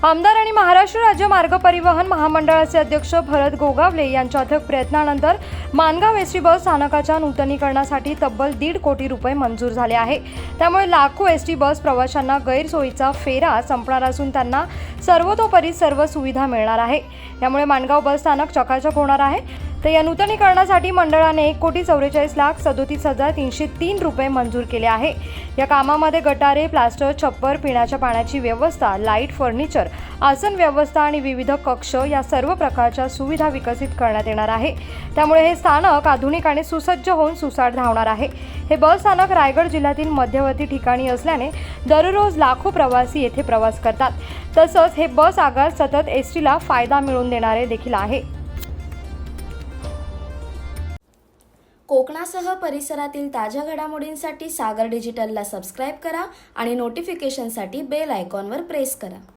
आमदार आणि महाराष्ट्र राज्य मार्ग परिवहन महामंडळाचे अध्यक्ष भरत गोगावले यांच्या अथक प्रयत्नानंतर माणगाव एसटी बस स्थानकाच्या नूतनीकरणासाठी तब्बल 1.5 कोटी रुपये मंजूर झाले आहे। त्यामुळे लाखो एसटी बस प्रवाशांना गैरसोयीचा फेरा संपणार असून त्यांना सर्वतोपरी सर्व सुविधा मिळणार आहे। यामुळे माणगाव बस स्थानक चकाचक होणार आहे। तर या नूतनीकरणासाठी मंडळाने 1,44,37,303 रुपये मंजूर केले आहे। या कामामध्ये गटारे, प्लास्टर, छप्पर, पिण्याच्या पाण्याची व्यवस्था, लाईट, फर्निचर, आसन व्यवस्था आणि विविध कक्ष या सर्व प्रकारच्या सुविधा विकसित करण्यात येणार आहे। त्यामुळे हे स्थानक आधुनिक आणि सुसज्ज होऊन सुसाट धावणार आहे। हे बस स्थानक रायगड जिल्ह्यातील मध्यवर्ती ठिकाणी असल्याने दररोज लाखो प्रवासी येथे प्रवास करतात। तसंच हे बस आगार सतत एसटीला फायदा मिळवून देणारे देखील आहे। कोकणासह परिसरातील ताज्या घडामोडींसाठी सागर डिजिटलला सबस्क्राईब करा आणि नोटिफिकेशनसाठी बेल आयकॉनवर प्रेस करा।